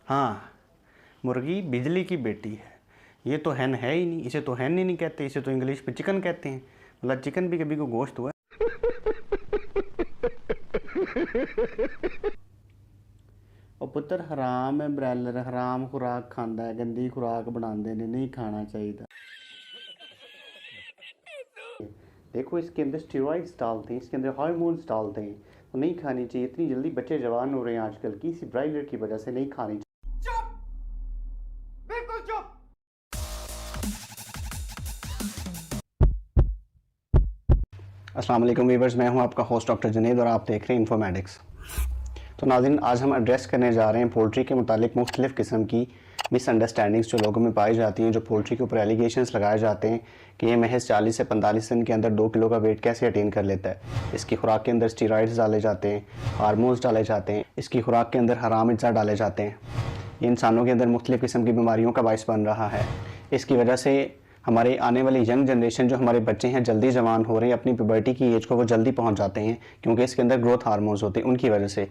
हाँ, मुर्गी बिजली की बेटी है। ये तो हैन है ही नहीं, इसे तो हैन ही नहीं कहते, इसे तो इंग्लिश में चिकन कहते हैं। मतलब चिकन भी कभी को गोश्त हुआ है। ਉਹ ਪੁੱਤਰ हराम है ब्रॉयलर, हराम खुराक खांदा है, गंदी खुराक बनाते ने, नहीं खाना चाहिए। देखो इसके अंदर स्टेरॉइड्स डालते हैं, इसके अंदर हार्मोन्स डालते हैं, तो नहीं खानी चाहिए। इतनी जल्दी बच्चे जवान हो रहे हैं आजकल की इसी ब्रॉयलर की वजह से, नहीं खानी चाहिए। अस्सलाम वालेकुम व्यूअर्स, मैं हूं आपका होस्ट डॉक्टर जुनैद और आप देख रहे हैं इन्फॉर्मेटिक्स। तो नाज़रीन, आज हम एड्रेस करने जा रहे हैं पोल्ट्री के मुतालिक मुख्तलिफ़ किस्म की मिसअंडरस्टैंडिंग्स जो लोगों में पाई जाती हैं, जो पोल्ट्री के ऊपर एलिगेशंस लगाए जाते हैं कि ये महज 40 से 45 दिन के अंदर 2 किलो का वेट कैसे अटेन कर लेता है। इसकी खुराक के अंदर स्टीरॉइड्स डाले जाते हैं, हार्मोन्स डाले जाते हैं, इसकी खुराक के अंदर हराम अज्जा डाले जाते हैं। ये इंसानों के अंदर मुख्तलिफ़ किस्म की बीमारियों का बाइस बन रहा है। इसकी वजह से हमारे आने वाली यंग जनरेशन, जो हमारे बच्चे हैं, जल्दी जवान हो रहे हैं, अपनी प्यूबर्टी की एज को वो जल्दी पहुंच जाते हैं क्योंकि इसके अंदर ग्रोथ हार्मोन्स होते हैं, उनकी वजह से।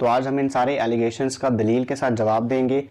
तो आज हम इन सारे एलिगेशंस का दलील के साथ जवाब देंगे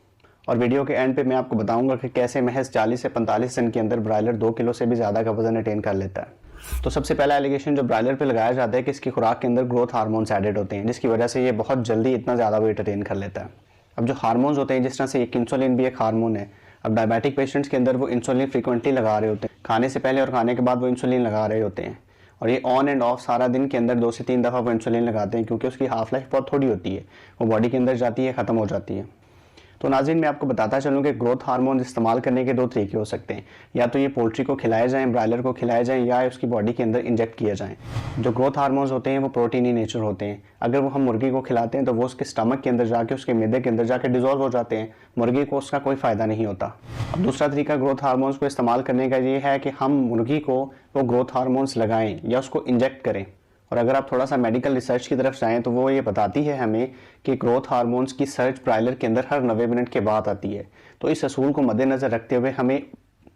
और वीडियो के एंड पे मैं आपको बताऊंगा कि कैसे महज 40 से 45 दिन के अंदर ब्रॉयलर 2 किलो से भी ज़्यादा का वजन अटेन कर लेता है। तो सबसे पहला एलिगेशन जो ब्रॉयलर पे लगाया जाता है कि इसकी खुराक के अंदर ग्रोथ हार्मोन्स एडेड होते हैं, जिसकी वजह से ये बहुत जल्दी इतना ज़्यादा वेट अटेन कर लेता है। अब जो हार्मोन्स होते हैं, जिस तरह से एक इंसुलिन भी एक हार्मोन है। अब डायबिटिक पेशेंट्स के अंदर वो इंसुलिन फ्रीक्वेंटली लगा रहे होते हैं, खाने से पहले और खाने के बाद वो इंसुलिन लगा रहे होते हैं, और ये ऑन एंड ऑफ सारा दिन के अंदर 2 से 3 दफ़ा वो इंसुलिन लगाते हैं क्योंकि उसकी हाफ लाइफ बहुत थोड़ी होती है, वो बॉडी के अंदर जाती है, ख़त्म हो जाती है। तो नाज़रीन, मैं आपको बताता चलूँ कि ग्रोथ हार्मोन इस्तेमाल करने के 2 तरीके हो सकते हैं। या तो ये पोल्ट्री को खिलाए जाएँ, ब्रॉयलर को खिलाए जाएँ, या उसकी बॉडी के अंदर इंजेक्ट किए जाएँ। जो ग्रोथ हार्मोन्स होते हैं वो प्रोटीनी नेचर होते हैं। अगर वो हम मुर्गी को खिलाते हैं तो वो उसके स्टमक के अंदर जाके, उसके मैदे के अंदर जाके डिज़ोल्व हो जाते हैं, मुर्गी को उसका कोई फ़ायदा नहीं होता। अब दूसरा तरीका ग्रोथ हार्मोन्स को इस्तेमाल करने का ये है कि हम मुर्गी को वो ग्रोथ हार्मोन्स लगाएँ या उसको इंजेक्ट करें। और अगर आप थोड़ा सा मेडिकल रिसर्च की तरफ जाएँ तो वो ये बताती है हमें कि ग्रोथ हार्मोन्स की सर्च ब्रॉयलर के अंदर हर 90 मिनट के बाद आती है। तो इस असूल को मद्देनज़र रखते हुए हमें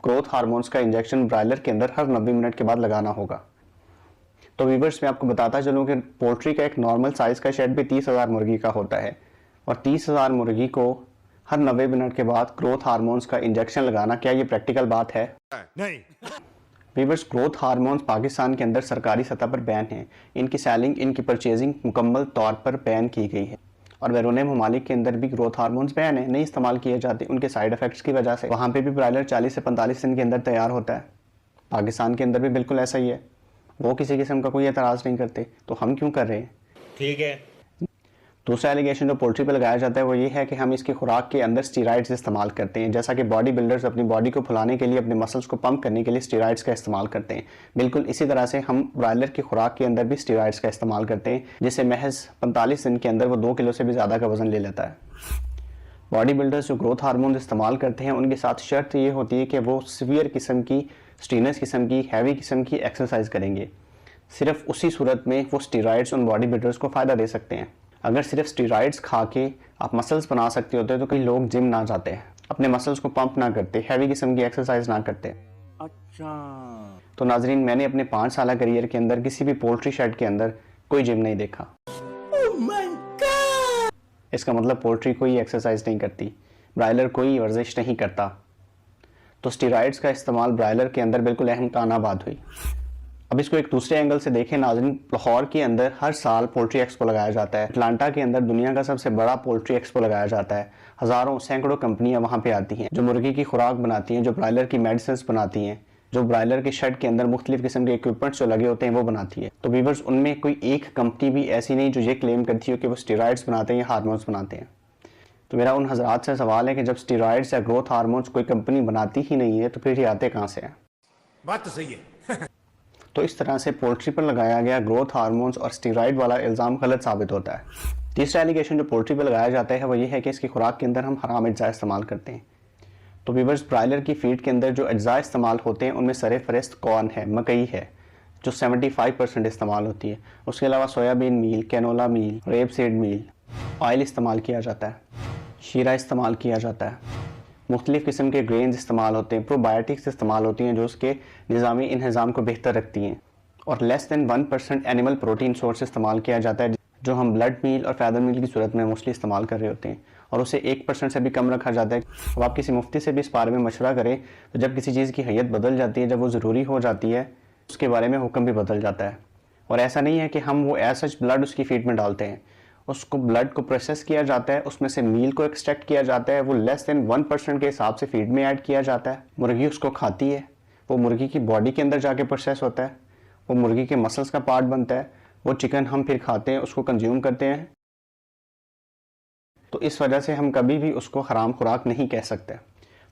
ग्रोथ हार्मोन्स का इंजेक्शन ब्रॉयलर के अंदर हर 90 मिनट के बाद लगाना होगा। तो व्यूअर्स, मैं आपको बताता चलूँ कि पोल्ट्री का एक नॉर्मल साइज़ का शेड भी 30,000 मुर्गी का होता है, और 30,000 मुर्गी को हर 90 मिनट के बाद ग्रोथ हार्मोन्स का इंजेक्शन लगाना, क्या ये प्रैक्टिकल बात है? नहीं। व्यूअर्स, ग्रोथ हार्मोन्स पाकिस्तान के अंदर सरकारी सतह पर बैन हैं। इनकी सेलिंग, इनकी परचेजिंग मुकम्मल तौर पर बैन की गई है, और बैरून ममालिक के अंदर भी ग्रोथ हार्मोन्स बैन है, नहीं इस्तेमाल किए जाते उनके साइड इफेक्ट्स की वजह से। वहाँ पे भी ब्रॉयलर 40 से 45 दिन के अंदर तैयार होता है। पाकिस्तान के अंदर भी बिल्कुल ऐसा ही है, वो किसी किस्म का कोई एतराज़ नहीं करते, तो हम क्यों कर रहे हैं? ठीक है। दूसरा एलिगेशन जो पोल्ट्री पे लगाया जाता है वो ये है कि हम इसकी खुराक के अंदर स्टीरॉइड्स इस्तेमाल करते हैं। जैसा कि बॉडी बिल्डर्स अपनी बॉडी को फुलाने के लिए, अपने मसल्स को पंप करने के लिए स्टीरॉइड्स का इस्तेमाल करते हैं, बिल्कुल इसी तरह से हम ब्रॉयलर की खुराक के अंदर भी स्टीरॉइड्स का इस्तेमाल करते हैं, जिससे महज 45 दिन के अंदर वो 2 किलो से भी ज़्यादा का वजन ले लेता है। बॉडी बिल्डर्स जो ग्रोथ हार्मोन इस्तेमाल करते हैं उनके साथ शर्त ये होती है कि वो सीवियर किस्म की, स्ट्रीनस किस्म की, हैवी किस्म की एक्सरसाइज करेंगे। सिर्फ उसी सूरत में वो स्टीरॉइड्स उन बॉडी बिल्डर्स को फ़ायदा दे सकते हैं। अगर सिर्फ स्टीरॉइड्स खा के आप मसल्स बना सकते होते तो कई लोग जिम ना जाते हैं, अपने मसल्स को पंप ना करते, हैवी किस्म की एक्सरसाइज ना करते। अच्छा। तो नाजरीन, मैंने अपने 5 साल करियर के अंदर किसी भी पोल्ट्री शेड के अंदर कोई जिम नहीं देखा। Oh my God! इसका मतलब पोल्ट्री कोई एक्सरसाइज नहीं करती, ब्रॉयलर कोई वर्जिश नहीं करता। तो स्टीरॉइड्स का इस्तेमाल ब्रॉयलर के अंदर बिल्कुल अहम काना बात हुई। अब इसको एक दूसरे एंगल से देखें नाज़रीन, लाहौर के अंदर हर साल पोल्ट्री एक्सपो लगाया जाता है। अटलांटा के अंदर दुनिया का सबसे बड़ा पोल्ट्री एक्सपो लगाया जाता है। हज़ारों सैकड़ों कंपनियां वहां पे आती हैं, जो मुर्गी की खुराक बनाती हैं, जो ब्रॉयलर की मेडिसिन बनाती हैं, जो ब्रॉयलर के शेड के अंदर मुख्तलिफ किस्म के इक्विपमेंट्स जो लगे होते हैं वो बनाती है। तो व्यूअर्स, उनमें कोई एक कंपनी भी ऐसी नहीं जो ये क्लेम करती हो कि वो स्टीरॉइड्स बनाते हैं या हार्मोन्स बनाते हैं। तो मेरा उन हजरात से सवाल है कि जब स्टीरॉइड्स या ग्रोथ हार्मोन्स कोई कंपनी बनाती ही नहीं है तो फिर ये आते कहाँ से हैं? बात तो सही है। तो इस तरह से पोल्ट्री पर लगाया गया ग्रोथ हार्मोन्स और स्टीरॉइड वाला इल्ज़ाम गलत साबित होता है। तीसरा एलिगेशन जो पोल्ट्री पर लगाया जाता है वो ये है कि इसकी खुराक के अंदर हम हराम अज्जा इस्तेमाल करते हैं। तो व्यूअर्स, ब्रॉयलर की फीड के अंदर जो अज्जा इस्तेमाल होते हैं उनमें सरफहरिस्त कॉर्न है, मकई है, जो 75% इस्तेमाल होती है। उसके अलावा सोयाबीन मील, कैनोला मील, रेप सीड मील, ऑयल इस्तेमाल किया जाता है, शीरा इस्तेमाल किया जाता है, मुख्तलिफ़ किस्म के ग्रेन्स इस्तेमाल होते हैं, प्रोबायोटिक्स इस्तेमाल होती हैं जो उसके निज़ामी इंहज़ाम को बेहतर रखती हैं, और less than 1% animal protein source इस्तेमाल किया जाता है जो हम ब्लड मील और फैदर मील की सूरत में मोस्टली इस्तेमाल कर रहे होते हैं। और उसे 1% से भी कम रखा जाता है। अब आप किसी मुफ्ती से भी इस बारे में मशवरा करें तो जब किसी चीज़ की हैयत बदल जाती है, जब वो ज़रूरी हो जाती है, उसके बारे में हुक्म भी बदल जाता है। और ऐसा नहीं है कि हम वो एज सच ब्लड उसकी फीड में डालते हैं, उसको ब्लड को प्रोसेस किया जाता है, उसमें से मील को एक्सट्रैक्ट किया जाता है, वो लेस देन 1% के हिसाब से फीड में ऐड किया जाता है। मुर्गी उसको खाती है, वो मुर्गी की बॉडी के अंदर जाके प्रोसेस होता है, वो मुर्गी के मसल्स का पार्ट बनता है, वो चिकन हम फिर खाते हैं, उसको कंज्यूम करते हैं। तो इस वजह से हम कभी भी उसको हराम खुराक नहीं कह सकते।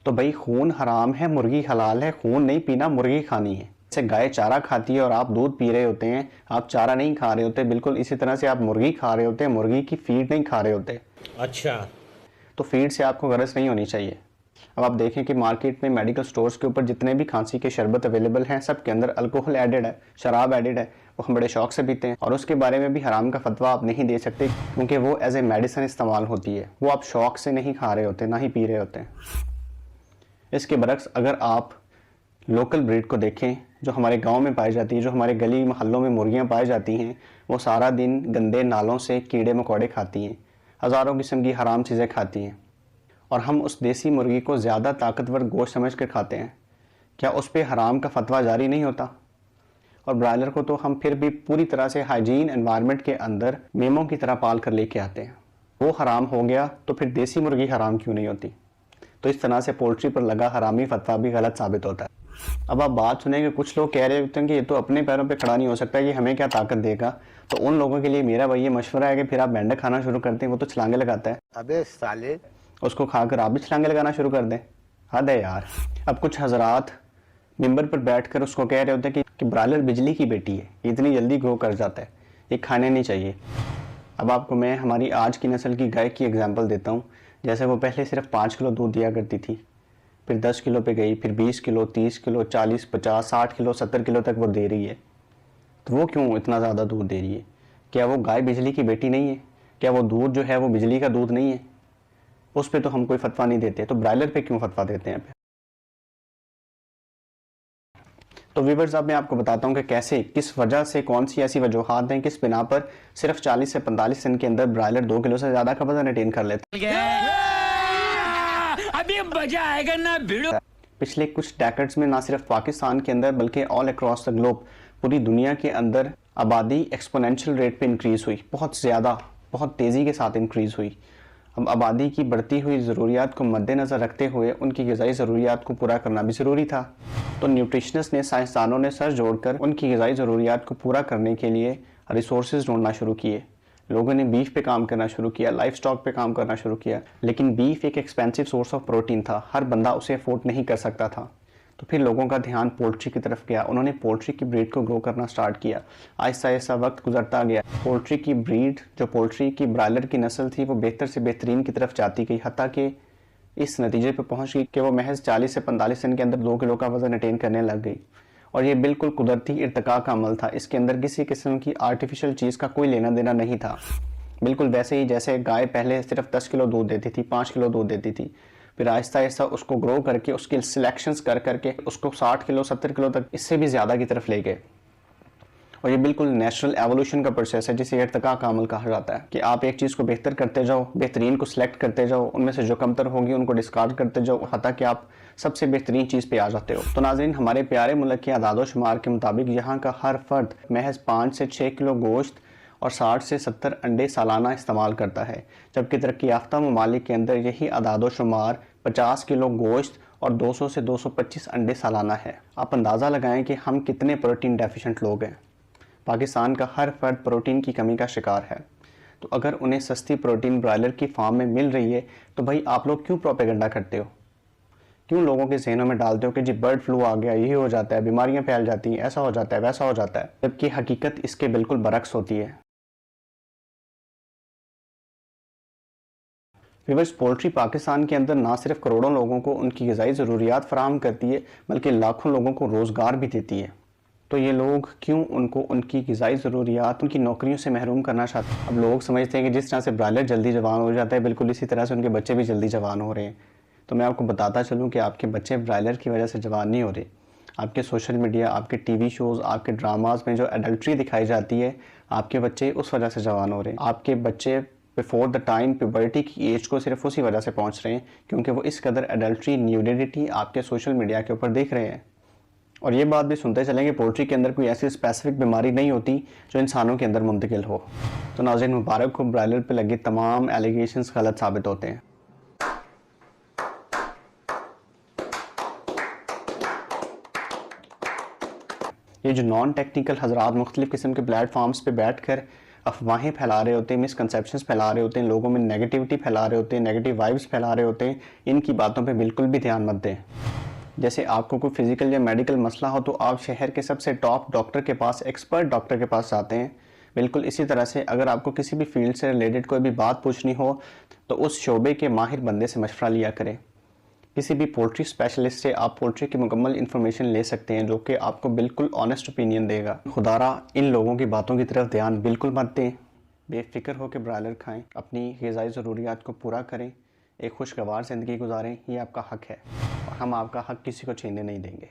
तो भाई खून हराम है, मुर्गी हलाल है, खून नहीं पीना, मुर्गी खानी है। जैसे गाय चारा खाती है और आप दूध पी रहे होते हैं, आप चारा नहीं खा रहे होते, बिल्कुल इसी तरह से आप मुर्गी खा रहे होते हैं, मुर्गी की फीड नहीं खा रहे होते। अच्छा, तो फीड से आपको गरज नहीं होनी चाहिए। अब आप देखें कि मार्केट में मेडिकल स्टोर्स के ऊपर जितने भी खांसी के शरबत अवेलेबल हैं, सब के अंदर अल्कोहल एडेड है, शराब एडेड है। वो हम बड़े शौक से पीते हैं और उसके बारे में भी हराम का फतवा आप नहीं दे सकते, क्योंकि वो एज ए मेडिसिन इस्तेमाल होती है, वो आप शौक से नहीं खा रहे होते, ना ही पी रहे होते हैं। इसके बरक्स अगर आप लोकल ब्रीड को देखें जो हमारे गांव में पाई जाती है, जो हमारे गली मोहल्लों में मुर्गियां पाई जाती हैं, वो सारा दिन गंदे नालों से कीड़े मकोड़े खाती हैं, हज़ारों किस्म की हराम चीज़ें खाती हैं, और हम उस देसी मुर्गी को ज़्यादा ताकतवर गोश्त समझ कर खाते हैं। क्या उस पर हराम का फतवा जारी नहीं होता? और ब्रायलर को तो हम फिर भी पूरी तरह से हाइजीन एनवायरनमेंट के अंदर मेमों की तरह पाल कर लेके आते हैं। वो हराम हो गया तो फिर देसी मुर्गी हराम क्यों नहीं होती? तो इस तरह से पोल्ट्री पर लगा हरामी फतवा भी गलत साबित होता है। अब आप बात सुनेंगे, कुछ लोग कह रहे होते हैं कि ये तो अपने पैरों पे खड़ा नहीं हो सकता, ये हमें क्या ताकत देगा। तो उन लोगों के लिए मेरा भाई ये मशवरा है कि फिर आप मेंढक खाना शुरू करते हैं, वो तो छलांगे लगाता है, अबे साले, उसको खाकर आप भी छलांगे लगाना शुरू कर दें। हद है यार। अब कुछ हजरात मिंबर पर बैठकर उसको कह रहे होते हैं कि ब्रायलर बिजली की बेटी है, इतनी जल्दी ग्रो कर जाता है, ये खाने नहीं चाहिए। अब आपको मैं हमारी आज की नस्ल की गाय की एग्जांपल देता हूँ। जैसे वो पहले सिर्फ 5 किलो दूध दिया करती थी, फिर 10 किलो पे गई, फिर 20 किलो, 30 किलो, 40, 50, 60 किलो, 70 किलो तक वो दे रही है। तो वो क्यों इतना ज़्यादा दूध दे रही है? क्या वो गाय बिजली की बेटी नहीं है? क्या वो दूध जो है वो बिजली का दूध नहीं है? उस पर तो हम कोई फतवा नहीं देते, तो ब्रायलर पे क्यों फतवा देते हैं? तो व्यूअर्स, अब मैं आपको बताता हूँ कि कैसे, किस वजह से, कौन सी ऐसी वजूहात हैं, किस बिना पर सिर्फ 40 से 45 दिन के अंदर ब्रायलर 2 किलो से ज़्यादा का वजन अटेन कर लेता है। अभी मजा आएगा ना भिड़ो। पिछले कुछ डेकेड्स में ना सिर्फ पाकिस्तान के अंदर बल्कि ऑल अक्रॉस द ग्लोब, पूरी दुनिया के अंदर आबादी एक्सपोनेंशियल रेट पे इंक्रीज़ हुई, बहुत ज़्यादा, बहुत तेज़ी के साथ इंक्रीज़ हुई। अब आबादी की बढ़ती हुई ज़रूरियात को मद्देनज़र रखते हुए उनकी ग़िज़ाई ज़रूरियात को पूरा करना भी ज़रूरी था। तो न्यूट्रिशनिस्ट ने, साइंसदानों ने सर जोड़कर उनकी ग़िज़ाई ज़रूरियात को पूरा करने के लिए रिसोर्सेज ढूंढना शुरू किए। लोगों ने बीफ पे काम करना शुरू किया, लाइफ स्टॉक पे काम करना शुरू किया। लेकिन बीफ एक एक्सपेंसिव सोर्स ऑफ प्रोटीन था, हर बंदा उसे अफोर्ड नहीं कर सकता था। तो फिर लोगों का ध्यान पोल्ट्री की तरफ गया, उन्होंने पोल्ट्री की ब्रीड को ग्रो करना स्टार्ट किया। आहिस्ता आहिस्ता वक्त गुजरता गया, पोल्ट्री की ब्रीड, जो पोल्ट्री की ब्रायलर की नस्ल थी, वो बेहतर से बेहतरीन की तरफ जाती गई, हत्ता कि इस नतीजे पर पहुंच गई कि वो महज 40 से 45 दिन के अंदर 2 किलो का वजन अटेन करने लग गई। और ये बिल्कुल कुदरती इर्तिका का अमल था, इसके अंदर किसी किस्म की आर्टिफिशियल चीज़ का कोई लेना देना नहीं था। बिल्कुल वैसे ही जैसे गाय पहले सिर्फ 10 किलो दूध देती थी, 5 किलो दूध देती थी, फिर आहिस्ता आहिस्ता उसको ग्रो करके, उसकी सिलेक्शंस कर करके उसको 60 किलो, 70 किलो तक, इससे भी ज़्यादा की तरफ ले गए। और ये बिल्कुल नेचुरल एवोल्यूशन का प्रोसेस है, जिसे इर्तिका का अमल कहा जाता है, कि आप एक चीज़ को बेहतर करते जाओ, बेहतरीन को सिलेक्ट करते जाओ, उनमें से जो कमतर होगी उनको डिस्कार्ड करते जाओ, हत्ता कि आप सबसे बेहतरीन चीज़ पे आ जाते हो। तो नाज़रीन, हमारे प्यारे मुल्क के आदाद शुमार के मुताबिक यहाँ का हर फर्द महज 5 से 6 किलो गोश्त और 60 से 70 अंडे सालाना इस्तेमाल करता है, जबकि तरक्की याफ्ता ममालिक के अंदर यही आदाद शुमार 50 किलो गोश्त और 200 से 225 अंडे सालाना है। आप अंदाज़ा लगाएं कि हम कितने प्रोटीन डेफिशिएंट लोग हैं। पाकिस्तान का हर फर्द प्रोटीन की कमी का शिकार है। तो अगर उन्हें सस्ती प्रोटीन ब्रायलर की फार्म में मिल रही है, तो भाई आप लोग क्यों प्रोपेगेंडा करते हो? क्यों लोगों के जहनों में डालते हो कि जी बर्ड फ्लू आ गया, ये हो जाता है, बीमारियां फैल जाती हैं, ऐसा हो जाता है, वैसा हो जाता है, जबकि हकीकत इसके बिल्कुल बरक्स होती है। व्यूअर्स, पोल्ट्री पाकिस्तान के अंदर ना सिर्फ करोड़ों लोगों को उनकी ग़िज़ाई ज़रूरियात फराहम करती है, बल्कि लाखों लोगों को रोज़गार भी देती है। तो ये लोग क्यों उनको उनकी ग़िज़ाई ज़रूरियात, उनकी नौकरियों से महरूम करना चाहते हैं? अब लोग समझते हैं कि जिस तरह से ब्रायलर जल्दी जवान हो जाता है, बिल्कुल इसी तरह से उनके बच्चे भी जल्दी जवान हो रहे हैं। तो मैं आपको बताता चलूँ कि आपके बच्चे ब्रायलर की वजह से जवान नहीं हो रहे। आपके सोशल मीडिया, आपके टीवी शोज़, आपके ड्रामाज में जो एडल्ट्री दिखाई जाती है, आपके बच्चे उस वजह से जवान हो रहे हैं। आपके बच्चे बिफोर द टाइम प्यूबर्टी की एज को सिर्फ उसी वजह से पहुंच रहे हैं क्योंकि वो इस कदर एडल्ट्री न्यूडिटी आपके सोशल मीडिया के ऊपर देख रहे हैं। और ये बात भी सुनते चलें कि पोल्ट्री के अंदर कोई ऐसी स्पेसिफिक बीमारी नहीं होती जो इंसानों के अंदर मुंतकिल हो। तो नाज़रीन मुबारक हो, ब्रायलर पे लगे तमाम एलिगेशंस गलत साबित होते हैं। ये जो नॉन टेक्निकल हजरात मुख्तलिफ़ किस्म के प्लेटफॉर्म्स पे बैठ कर अफवाहें फैला रहे होते हैं, मिसकंसेप्शंस फैला रहे होते हैं, लोगों में नेगेटिविटी फैला रहे होते हैं, नेगेटिव वाइब्स फैला रहे होते हैं, इनकी बातों पे बिल्कुल भी ध्यान मत दें। जैसे आपको कोई फिजिकल या मेडिकल मसला हो तो आप शहर के सबसे टॉप डॉक्टर के पास, एक्सपर्ट डॉक्टर के पास जाते हैं। बिल्कुल इसी तरह से अगर आपको किसी भी फील्ड से रिलेटेड कोई भी बात पूछनी हो तो उस शोबे के माहिर बंदे से मशवरा लिया करें। किसी भी पोल्ट्री स्पेशलिस्ट से आप पोल्ट्री की मुकम्मल इन्फॉर्मेशन ले सकते हैं जो कि आपको बिल्कुल ऑनेस्ट ओपिनियन देगा। खुदारा इन लोगों की बातों की तरफ ध्यान बिल्कुल मत दें। बेफिक्र होकर ब्रायलर खाएं, अपनी ग़िज़ाई ज़रूरियात को पूरा करें, एक खुशगवार ज़िंदगी गुजारें, ये आपका हक़ है और हम आपका हक़ किसी को छीनने नहीं देंगे।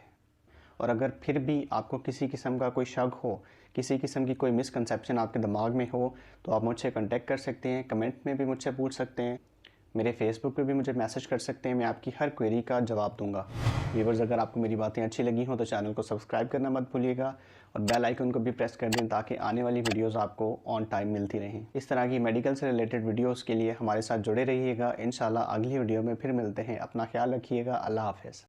और अगर फिर भी आपको किसी किस्म का कोई शक हो, किसी किस्म की कोई मिसकंसेप्शन आपके दिमाग में हो तो आप मुझसे कांटेक्ट कर सकते हैं, कमेंट में भी मुझसे पूछ सकते हैं, मेरे फेसबुक पे भी मुझे मैसेज कर सकते हैं, मैं आपकी हर क्वेरी का जवाब दूंगा। व्यूअर्स, अगर आपको मेरी बातें अच्छी लगी हों तो चैनल को सब्सक्राइब करना मत भूलिएगा और बेल आइकन को भी प्रेस कर दें ताकि आने वाली वीडियोस आपको ऑन टाइम मिलती रहें। इस तरह की मेडिकल से रिलेटेड वीडियोस के लिए हमारे साथ जुड़े रहिएगा। इंशाल्लाह अगली वीडियो में फिर मिलते हैं। अपना ख्याल रखिएगा। अल्लाह हाफ़िज़।